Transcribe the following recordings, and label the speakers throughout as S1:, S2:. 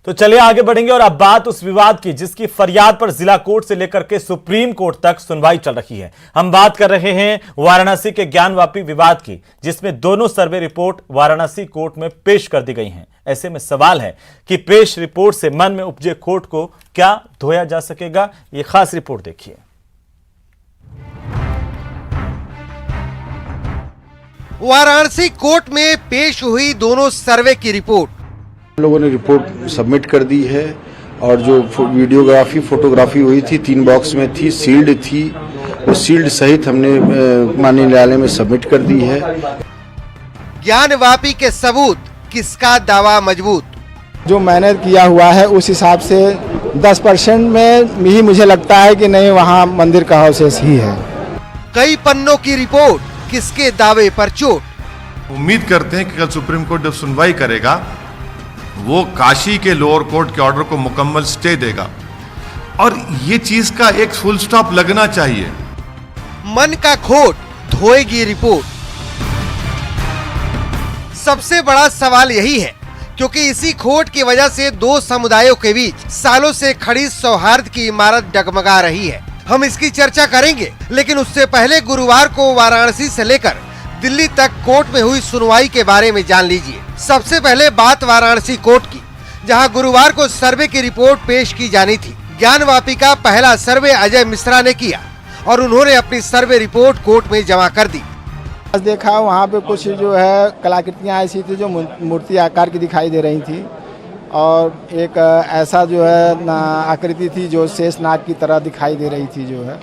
S1: तो चलिए आगे बढ़ेंगे और अब बात उस विवाद की जिसकी फरियाद पर जिला कोर्ट से लेकर के सुप्रीम कोर्ट तक सुनवाई चल रही है। हम बात कर रहे हैं वाराणसी के ज्ञानवापी विवाद की, जिसमें दोनों सर्वे रिपोर्ट वाराणसी कोर्ट में पेश कर दी गई हैं। ऐसे में सवाल है कि पेश रिपोर्ट से मन में उपजे खोट को क्या धोया जा सकेगा। ये खास रिपोर्ट देखिए।
S2: वाराणसी कोर्ट में पेश हुई दोनों सर्वे की रिपोर्ट।
S3: हम लोगों ने रिपोर्ट सबमिट कर दी है और जो वीडियोग्राफी फोटोग्राफी हुई थी 3 बॉक्स में थी, सील्ड थी, वो सील्ड सहित हमने माननीय न्यायालय में सबमिट कर दी है।
S2: ज्ञानवापी के सबूत, किसका दावा मजबूत?
S4: जो मैंने किया हुआ है उस हिसाब से 10% में ही मुझे लगता है कि नहीं, वहाँ मंदिर का अवशेष ही है।
S2: कई पन्नों की रिपोर्ट, किसके दावे पर चोट?
S5: उम्मीद करते हैं कि कल सुप्रीम कोर्ट जब सुनवाई करेगा वो काशी के लोअर कोर्ट के ऑर्डर को मुकम्मल स्टे देगा और ये चीज का एक फुल स्टॉप लगना चाहिए।
S2: मन का खोट धोएगी रिपोर्ट। सबसे बड़ा सवाल यही है क्योंकि इसी खोट की वजह से दो समुदायों के बीच सालों से खड़ी सौहार्द की इमारत डगमगा रही है। हम इसकी चर्चा करेंगे, लेकिन उससे पहले गुरुवार को वाराणसी से लेकर दिल्ली तक कोर्ट में हुई सुनवाई के बारे में जान लीजिए। सबसे पहले बात वाराणसी कोर्ट की, जहां गुरुवार को सर्वे की रिपोर्ट पेश की जानी थी। ज्ञानवापी का पहला सर्वे अजय मिश्रा ने किया और उन्होंने अपनी सर्वे रिपोर्ट कोर्ट में जमा कर दी।
S4: देखा वहाँ पे कुछ जो है कलाकृतियाँ ऐसी थी जो मूर्ति आकार की दिखाई दे रही थी और एक ऐसा जो है आकृति थी जो शेषनाग की तरह दिखाई दे रही थी, जो है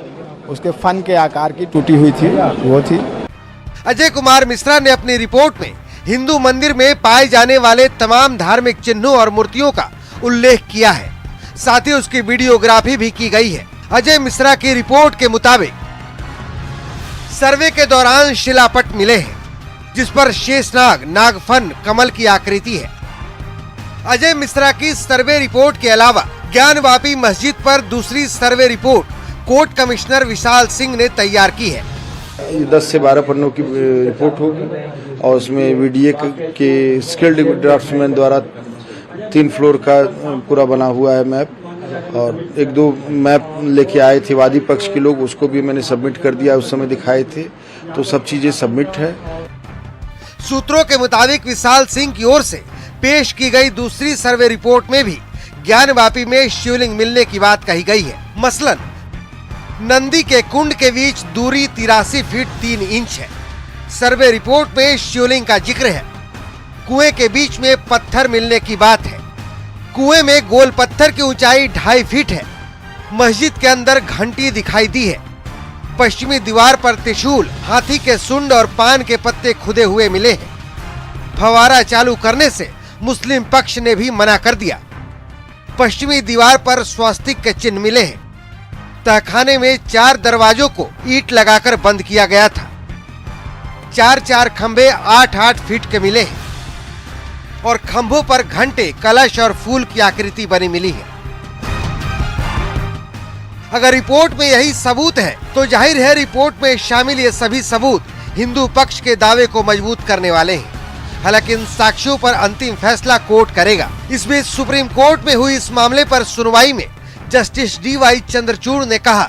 S4: उसके फन के आकार की टूटी हुई थी, वो थी।
S2: अजय कुमार मिश्रा ने अपनी रिपोर्ट में हिंदू मंदिर में पाए जाने वाले तमाम धार्मिक चिन्हों और मूर्तियों का उल्लेख किया है। साथ ही उसकी वीडियोग्राफी भी की गई है। अजय मिश्रा की रिपोर्ट के मुताबिक सर्वे के दौरान शिलापट मिले हैं जिस पर शेषनाग, नागफन, कमल की आकृति है। अजय मिश्रा की सर्वे रिपोर्ट के अलावा ज्ञानवापी मस्जिद पर दूसरी survey report court commissioner Vishal Singh ने तैयार की है।
S3: 10 से 12 पन्नों की रिपोर्ट होगी और उसमें वीडीए के स्किल्ड ड्राफ्ट्समैन द्वारा 3 फ्लोर का पूरा बना हुआ है मैप और 1-2 मैप लेके आए थे वादी पक्ष के लोग, उसको भी मैंने सबमिट कर दिया, उस समय दिखाए थे, तो सब चीजें सबमिट है।
S2: सूत्रों के मुताबिक विशाल सिंह की ओर से पेश की गई दूसरी सर्वे रिपोर्ट में भी ज्ञानवापी में शिवलिंग मिलने की बात कही गई है। मसलन नंदी के कुंड के बीच दूरी 83 फीट 3 इंच है। सर्वे रिपोर्ट में शिवलिंग का जिक्र है। कुएं के बीच में पत्थर मिलने की बात है। कुएं में गोल पत्थर की ऊंचाई 2.5 फीट है। मस्जिद के अंदर घंटी दिखाई दी है। पश्चिमी दीवार पर त्रिशूल, हाथी के सूंड और पान के पत्ते खुदे हुए मिले हैं। फवारा चालू करने से मुस्लिम पक्ष ने भी मना कर दिया। पश्चिमी दीवार पर स्वास्तिक के चिन्ह मिले हैं। तहखाने में 4 दरवाजों को ईंट लगाकर बंद किया गया था। 4-4 खंभे 8-8 फीट के मिले हैं और खंभों पर घंटे, कलश और फूल की आकृति बनी मिली है। अगर रिपोर्ट में यही सबूत है तो जाहिर है रिपोर्ट में शामिल ये सभी सबूत हिंदू पक्ष के दावे को मजबूत करने वाले हैं। हालांकि इन साक्ष्यों पर अंतिम फैसला कोर्ट करेगा। इस बीच सुप्रीम कोर्ट में हुई इस मामले पर सुनवाई में जस्टिस डी.वाई. चंद्रचूड़ ने कहा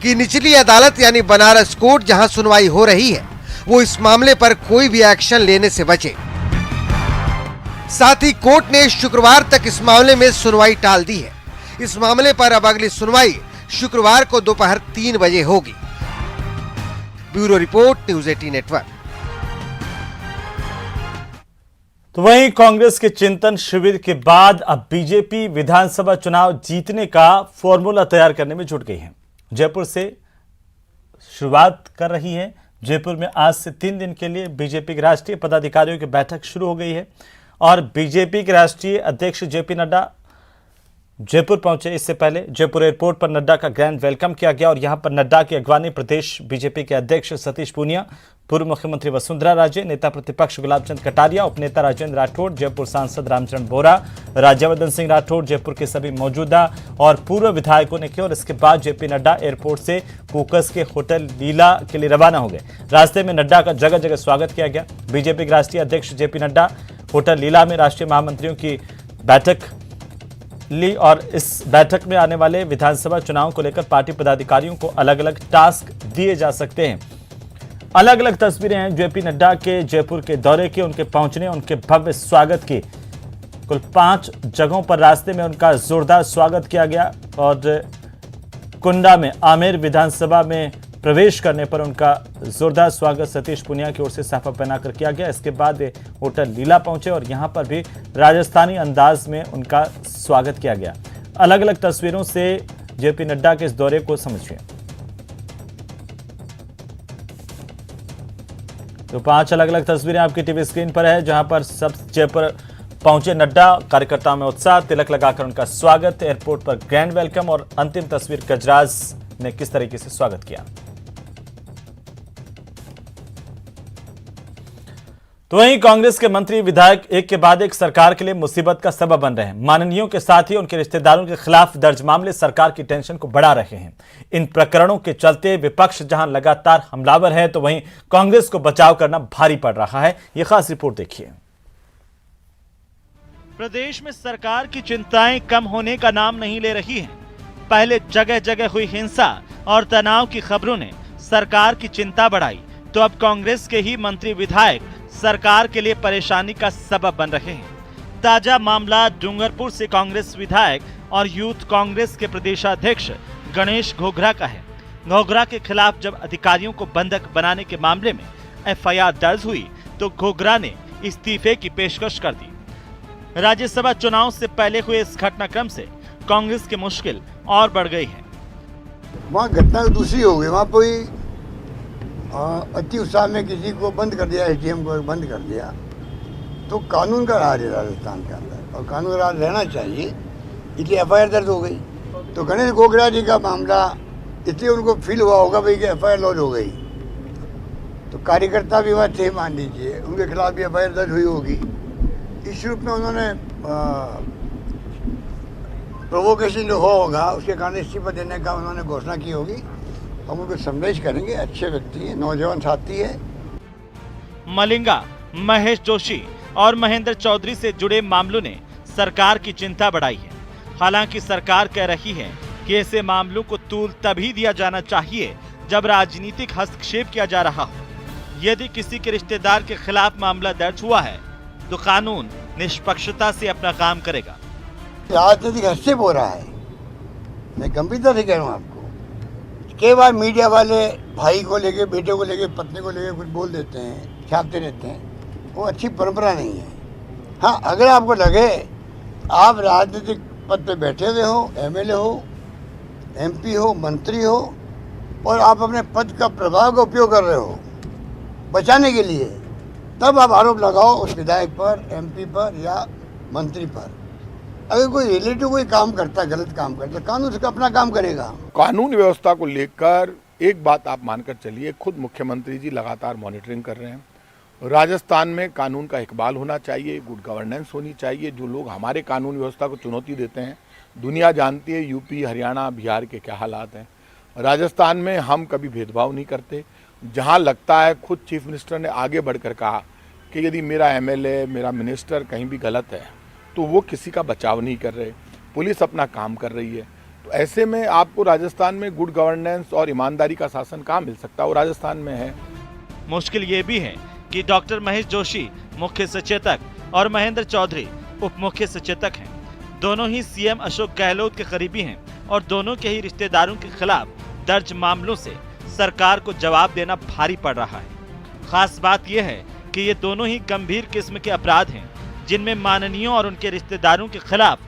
S2: कि निचली अदालत यानी बनारस कोर्ट जहां सुनवाई हो रही है वो इस मामले पर कोई भी एक्शन लेने से बचे। साथ ही कोर्ट ने शुक्रवार तक इस मामले में सुनवाई टाल दी है। इस मामले पर अब अगली सुनवाई शुक्रवार को दोपहर 3 बजे होगी। Bureau report, news 18 network.
S1: तो वहीं कांग्रेस के चिंतन शिविर के बाद अब बीजेपी विधानसभा चुनाव जीतने का फॉर्मूला तैयार करने में जुट गई है। जयपुर से शुरुआत कर रही है। जयपुर में आज से 3 दिन के लिए बीजेपी के राष्ट्रीय पदाधिकारियों की बैठक शुरू हो गई है और बीजेपी के राष्ट्रीय अध्यक्ष जेपी नड्डा जयपुर पहुंचे। इससे पहले जयपुर एयरपोर्ट पर नड्डा का ग्रैंड वेलकम किया गया और यहां पर नड्डा की अगवानी प्रदेश बीजेपी के अध्यक्ष सतीश पूनिया, पूर्व मुख्यमंत्री वसुंधरा राजे, नेता प्रतिपक्ष गुलाब चंद कटारिया, उपनेता राजेंद्र राठौड़, जयपुर सांसद रामचरण बोरा, राज्यवर्धन सिंह राठौड़, जयपुर के सभी मौजूदा और पूर्व विधायकों ने किया और इसके बाद जेपी नड्डा एयरपोर्ट से कोकस के होटल लीला के लिए रवाना हो गए। रास्ते में नड्डा का जगह जगह स्वागत किया गया। बीजेपी के राष्ट्रीय अध्यक्ष जेपी नड्डा होटल लीला में राष्ट्रीय महामंत्रियों की बैठक ली और इस बैठक में आने वाले विधानसभा चुनाव को लेकर पार्टी पदाधिकारियों को अलग अलग टास्क दिए जा सकते हैं। अलग अलग तस्वीरें हैं जेपी नड्डा के जयपुर के दौरे की, उनके पहुंचने, उनके भव्य स्वागत की। कुल 5 जगहों पर रास्ते में उनका जोरदार स्वागत किया गया और कुंडा में आमेर विधानसभा में प्रवेश करने पर उनका जोरदार स्वागत सतीश पुनिया की ओर से साफा पहनाकर किया गया। इसके बाद वे होटल लीला पहुंचे और यहां पर भी राजस्थानी अंदाज में उनका स्वागत किया गया। अलग अलग तस्वीरों से जेपी नड्डा के इस दौरे को समझिए। तो 5 अलग अलग तस्वीरें आपकी टीवी स्क्रीन पर है, जहां पर सब जयपुर पहुंचे नड्डा, कार्यकर्ताओं में उत्साह, तिलक लगाकर उनका स्वागत, एयरपोर्ट पर ग्रैंड वेलकम और अंतिम तस्वीर गजराज ने किस तरीके से स्वागत किया। तो वहीं कांग्रेस के मंत्री विधायक एक के बाद एक सरकार के लिए मुसीबत का सबब बन रहे हैं। माननीयों के साथ ही उनके रिश्तेदारों के खिलाफ दर्ज मामले सरकार की टेंशन को बढ़ा रहे हैं। इन प्रकरणों के चलते विपक्ष जहां लगातार हमलावर है, तो वहीं कांग्रेस को बचाव करना भारी पड़ रहा है। यह खास रिपोर्ट देखिए। प्रदेश में सरकार की चिंताएं कम होने का नाम नहीं ले रही हैं। पहले जगह जगह हुई हिंसा और तनाव की खबरों ने सरकार की चिंता बढ़ाई, तो अब कांग्रेस के ही मंत्री विधायक सरकार के लिए परेशानी का सबब बन रहे हैं। ताजा मामला डूंगरपुर से कांग्रेस विधायक और यूथ कांग्रेस के प्रदेशाध्यक्ष गणेश घोघरा का है। घोघरा के खिलाफ जब अधिकारियों को बंधक बनाने के मामले में एफआईआर दर्ज हुई, तो घोघरा ने इस्तीफे की पेशकश कर दी। राज्यसभा चुनाव से पहले हुए इस घटनाक्रम से कांग्रेस की मुश्किल और बढ़ गई है।
S6: वहाँ घटना दूसरी हो गई। वहाँ कोई अति उत्साह में किसी को बंद कर दिया, एसडीएम को बंद कर दिया, तो कानून का राज है राजस्थान के अंदर और कानून का राज रहना चाहिए, इसलिए एफआईआर दर्ज हो गई। तो गणेश घोघरा जी का मामला इसलिए उनको फील हुआ होगा भाई कि एफआईआर लॉन्च हो गई, तो कार्यकर्ता भी वहाँ थे, मान लीजिए उनके खिलाफ भी एफआईआर दर्ज हुई होगी। इस रूप में उन्होंने प्रोवोकेशन जो होगा उसके कारण इस्तीफा देने का उन्होंने घोषणा की होगी। हम उनको संदेश करेंगे, अच्छे व्यक्ति है, नौजवान साथी है।
S1: मलिंगा, महेश जोशी और महेंद्र चौधरी से जुड़े मामलों ने सरकार की चिंता बढ़ाई है। हालांकि सरकार कह रही है कि ऐसे मामलों को तूल तभी दिया जाना चाहिए जब राजनीतिक हस्तक्षेप किया जा रहा हो। यदि किसी के रिश्तेदार के खिलाफ मामला दर्ज हुआ है, तो कानून निष्पक्षता से अपना काम करेगा।
S6: राजनीतिक हस्तक्षेप हो रहा है, मैं गंभीरता से कह रहा हूँ आपको। कई बार मीडिया वाले भाई को लेके, बेटे को लेके, पत्नी को लेके कुछ बोल देते हैं, छापते रहते हैं, वो अच्छी परंपरा नहीं है। हाँ, अगर आपको लगे आप राजनीतिक पद पे बैठे हुए हो, एमएलए हो, एमपी हो, मंत्री हो, और आप अपने पद का प्रभाव का उपयोग कर रहे हो बचाने के लिए, तब आप आरोप लगाओ उस विधायक पर, एमपी पर या मंत्री पर। अगर कोई रिलेटिव कोई काम करता, गलत काम करता, कानून उसका अपना काम करेगा।
S7: कानून व्यवस्था को लेकर एक बात आप मानकर चलिए, खुद मुख्यमंत्री जी लगातार मॉनिटरिंग कर रहे हैं। राजस्थान में कानून का इकबाल होना चाहिए, गुड गवर्नेंस होनी चाहिए। जो लोग हमारे कानून व्यवस्था को चुनौती देते हैं, दुनिया जानती है यूपी, हरियाणा, बिहार के क्या हालात हैं। राजस्थान में हम कभी भेदभाव नहीं करते। जहाँ लगता है, खुद चीफ मिनिस्टर ने आगे बढ़कर कहा कि यदि मेरा एमएलए, मेरा मिनिस्टर कहीं भी गलत है, तो वो किसी का बचाव नहीं कर रहे, पुलिस अपना काम कर रही है। तो ऐसे में आपको राजस्थान में गुड गवर्नेंस और ईमानदारी का शासन कहाँ मिल सकता है? वो राजस्थान में है।
S1: मुश्किल ये भी है कि डॉक्टर महेश जोशी मुख्य सचेतक और महेंद्र चौधरी उप मुख्य सचेतक हैं। दोनों ही सीएम अशोक गहलोत के करीबी हैं और दोनों के ही रिश्तेदारों के खिलाफ दर्ज मामलों से सरकार को जवाब देना भारी पड़ रहा है। खास बात यह है कि ये दोनों ही गंभीर किस्म के अपराध हैं, जिनमें माननीयों और उनके रिश्तेदारों के खिलाफ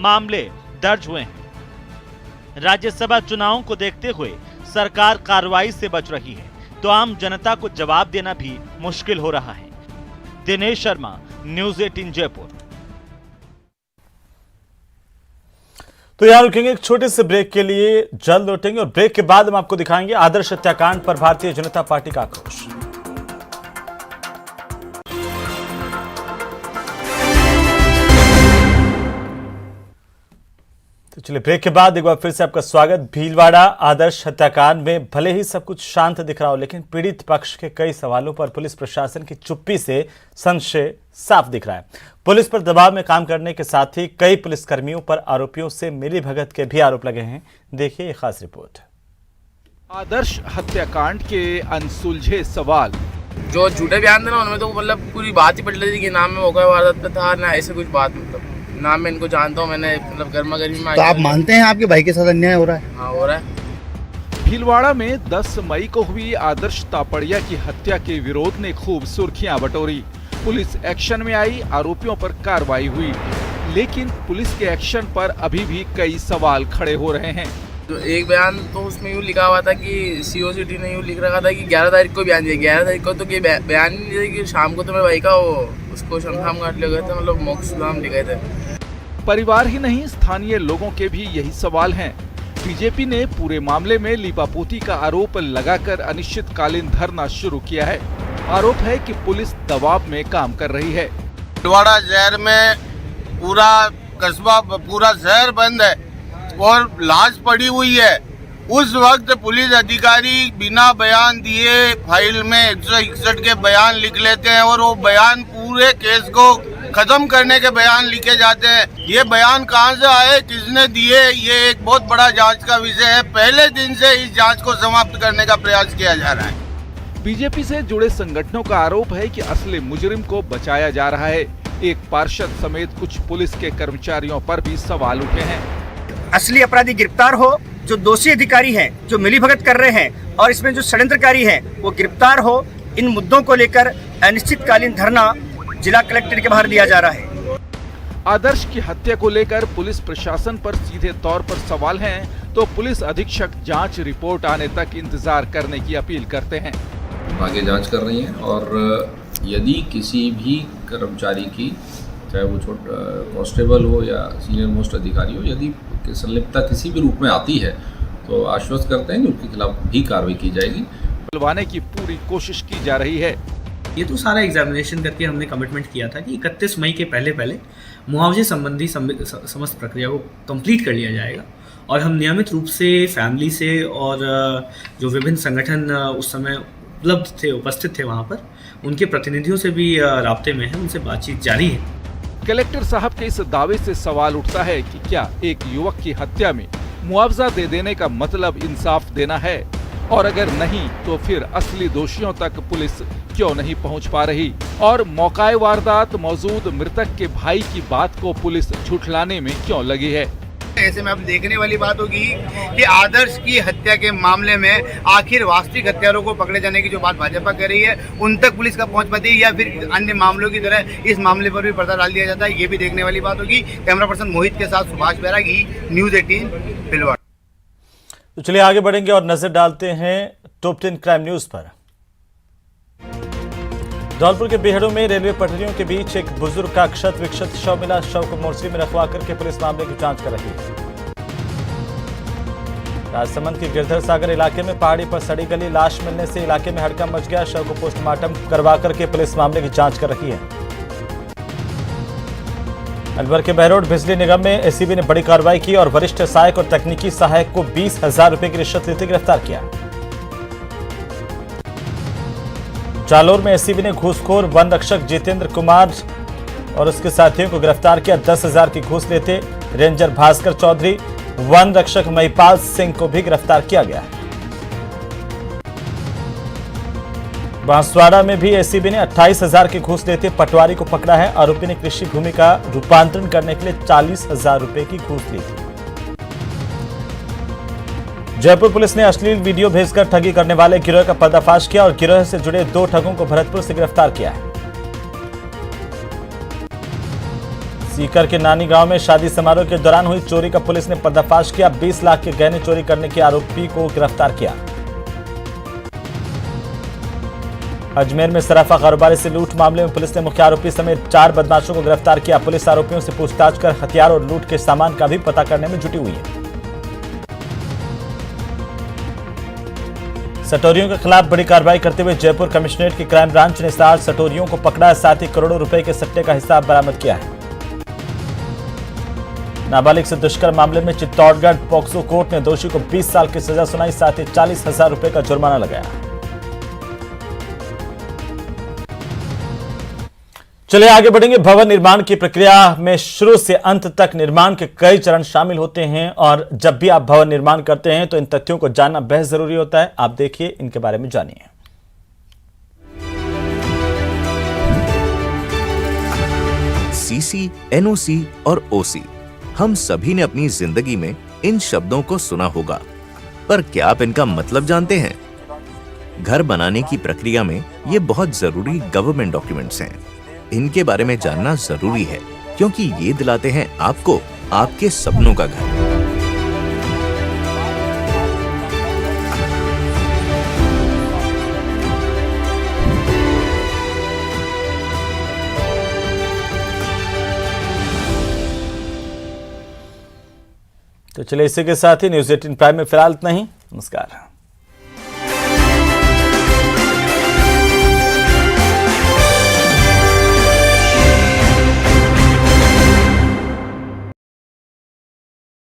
S1: मामले दर्ज हुए हैं। राज्यसभा चुनावों को देखते हुए सरकार कार्रवाई से बच रही है, तो आम जनता को जवाब देना भी मुश्किल हो रहा है। दिनेश शर्मा, न्यूज़ 18 जयपुर। तो यहां रुकेंगे एक छोटे से ब्रेक के लिए, जल्द लौटेंगे और ब्रेक के बाद हम आपको दिखाएंगे आदर्श हत्याकांड पर भारतीय जनता पार्टी का आक्रोश। तो चलिए ब्रेक के बाद एक बार फिर से आपका स्वागत। भीलवाड़ा आदर्श हत्याकांड में भले ही सब कुछ शांत दिख रहा हो, लेकिन पीड़ित पक्ष के कई सवालों पर पुलिस प्रशासन की चुप्पी से संशय साफ दिख रहा है। पुलिस पर दबाव में काम करने के साथ ही कई पुलिसकर्मियों पर आरोपियों से मिलीभगत के भी आरोप लगे हैं। देखिए ये खास रिपोर्ट।
S8: आदर्श हत्याकांड के अनसुलझे सवाल।
S9: जो झूठे बयान थे ना उनमें तो मतलब पूरी बात ही पलट रही थी कि नाम में मौका वारदात पे था ना, ऐसे कुछ बात मतलब नाम में इनको जानता हूँ मैंने, मतलब गर्मा गर्मी में।
S6: तो आप मानते हैं आपके भाई के साथ अन्याय हो रहा है?
S9: हाँ हो रहा है।
S8: भीलवाड़ा में 10 मई को हुई आदर्श तापड़िया की हत्या के विरोध ने खूब सुर्खियां बटोरी। पुलिस एक्शन में आई, आरोपियों पर कार्रवाई हुई, लेकिन पुलिस के एक्शन पर अभी भी कई सवाल खड़े हो रहे हैं।
S9: तो एक बयान तो उसमें यूँ लिखा हुआ था कि सीओसीटी ने यूँ लिख रखा था कि 11 तारीख को बयान दिया। 11 तारीख को तो बयान नहीं दिया कि शाम को तो मेरे भाई का उसको शमशान घाट ले गए थे, मतलब मोक्ष धाम ले गए थे।
S8: परिवार ही नहीं, स्थानीय लोगों के भी यही सवाल हैं। बीजेपी ने पूरे मामले में लीपापोती का आरोप लगाकर अनिश्चितकालीन धरना शुरू किया है। आरोप है कि पुलिस दबाव में काम कर रही है।
S10: भीलवाड़ा शहर में पूरा कस्बा, पूरा शहर बंद है और लाश पड़ी हुई है। उस वक्त पुलिस अधिकारी बिना बयान दिए फाइल में 161 के बयान लिख लेते हैं और वो बयान पूरे केस को खत्म करने के बयान लिखे जाते हैं। ये बयान कहां से आए, किसने दिए, ये एक बहुत बड़ा जांच का विषय है। पहले दिन से इस जांच को समाप्त करने का प्रयास किया जा रहा है।
S8: बीजेपी से जुड़े संगठनों का आरोप है कि असली मुजरिम को बचाया जा रहा है। एक पार्षद समेत कुछ पुलिस के कर्मचारियों पर भी सवाल उठे हैं।
S11: असली अपराधी गिरफ्तार हो, जो दोषी अधिकारी हैं, जो मिलीभगत कर रहे हैं और इसमें जो षड्यंत्रकारी हैं वो गिरफ्तार हो। इन मुद्दों को लेकर अनिश्चितकालीन धरना जिला कलेक्टर के बाहर दिया जा रहा है।
S8: आदर्श की हत्या को लेकर पुलिस प्रशासन पर सीधे तौर पर सवाल हैं, तो पुलिस अधीक्षक जांच रिपोर्ट आने तक इंतजार करने की अपील करते हैं।
S12: आगे जांच कर रही हैं और यदि किसी भी कर्मचारी की, चाहे वो कांस्टेबल हो या सीनियर मोस्ट अधिकारी हो, यदि संलिप्तता किसी भी रूप में आती है तो आश्वस्त करते हैं कि उसके खिलाफ भी कार्रवाई की जाएगी।
S8: बुलवाने की पूरी कोशिश की जा रही है।
S13: ये तो सारा एग्जामिनेशन करके हमने कमिटमेंट किया था कि 31 मई के पहले मुआवजे संबंधी समस्त प्रक्रिया को कंप्लीट कर लिया जाएगा और हम नियमित रूप से फैमिली से और जो विभिन्न संगठन उस समय उपस्थित थे वहाँ पर, उनके प्रतिनिधियों से भी राब्ते में है, उनसे बातचीत जारी है।
S8: कलेक्टर साहब के इस दावे से सवाल उठता है कि क्या एक युवक की हत्या में मुआवजा दे देने का मतलब इंसाफ देना है, और अगर नहीं तो फिर असली दोषियों तक पुलिस क्यों नहीं पहुंच पा रही, और मौकाए वारदात मौजूद मृतक के भाई की बात को पुलिस झुठलाने में क्यों लगी है।
S6: ऐसे में अब देखने वाली बात होगी कि आदर्श की हत्या के मामले में आखिर वास्तविक हत्यारों को पकड़े जाने की जो बात भाजपा कर रही है उन तक पुलिस का पहुंच पाती है या फिर अन्य मामलों की तरह इस मामले पर भी पर्दा डाल दिया जाता है, ये भी देखने वाली बात होगी। कैमरा पर्सन मोहित के साथ सुभाष बैरागी, न्यूज़ 18 भीलवाड़ा।
S1: तो चलिए आगे बढ़ेंगे और नजर डालते हैं टॉप 10 क्राइम न्यूज पर। धौलपुर के बेहड़ों में रेलवे पटरियों के बीच एक बुजुर्ग का क्षत विक्षत शव मिला। शव को मोर्चरी में रखवा करके पुलिस मामले की जांच कर रही है। राजसमंद के गिरधर सागर इलाके में पहाड़ी पर सड़ी गली लाश मिलने से इलाके में हड़कंप मच गया। शव को पोस्टमार्टम करवा करके पुलिस मामले की जांच कर रही है। अलवर के बहरोड बिजली निगम में एसीबी ने बड़ी कार्रवाई की और वरिष्ठ सहायक और तकनीकी सहायक को 20,000 रुपए की रिश्वत लेते गिरफ्तार किया। जालोर में एसीबी ने घूसखोर वन रक्षक जितेंद्र कुमार और उसके साथियों को गिरफ्तार किया। 10,000 की घूस लेते रेंजर भास्कर चौधरी, वन रक्षक महिपाल सिंह को भी गिरफ्तार किया गया। बांसवाड़ा में भी एसीबी ने 28,000 की घूस लेते पटवारी को पकड़ा है। आरोपी ने कृषि भूमि का रूपांतरण करने के लिए 40,000 रुपए की घूस ली थी। जयपुर पुलिस ने अश्लील वीडियो भेजकर ठगी करने वाले गिरोह का पर्दाफाश किया और गिरोह से जुड़े 2 ठगों को भरतपुर से गिरफ्तार किया है। सीकर के नानी गांव में शादी समारोह के दौरान हुई चोरी का पुलिस ने पर्दाफाश किया। 20 लाख के गहने चोरी करने के आरोपी को गिरफ्तार किया। अजमेर में सराफा कारोबारी से लूट मामले में पुलिस ने मुख्य आरोपी समेत 4 बदमाशों को गिरफ्तार किया। पुलिस आरोपियों से पूछताछ कर हथियार और लूट के सामान का भी पता करने में जुटी हुई है। सटोरियों के खिलाफ बड़ी कार्रवाई करते हुए जयपुर कमिश्नरेट की क्राइम ब्रांच ने 7 सटोरियों को पकड़ा, साथ ही करोड़ों रुपए के सट्टे का हिसाब बरामद किया है। नाबालिग से दुष्कर्म मामले में चित्तौड़गढ़ पॉक्सो कोर्ट ने दोषी को 20 साल की सजा सुनाई, साथ ही 40,000 रुपए का जुर्माना लगाया। चलिए आगे बढ़ेंगे। भवन निर्माण की प्रक्रिया में शुरू से अंत तक निर्माण के कई चरण शामिल होते हैं और जब भी आप भवन निर्माण करते हैं तो इन तथ्यों को जानना बेहद जरूरी होता है। आप देखिए, इनके बारे में जानिए।
S14: सीसी, एनओसी और ओसी, हम सभी ने अपनी जिंदगी में इन शब्दों को सुना होगा, पर क्या आप इनका मतलब जानते हैं? घर बनाने की प्रक्रिया में ये बहुत जरूरी गवर्नमेंट डॉक्यूमेंट्स हैं। इनके बारे में जानना जरूरी है क्योंकि ये दिलाते हैं आपको आपके सपनों का घर।
S1: तो चलिए इसी के साथ ही न्यूज़ 18 प्राइम में फिलहाल इतना ही। नमस्कार।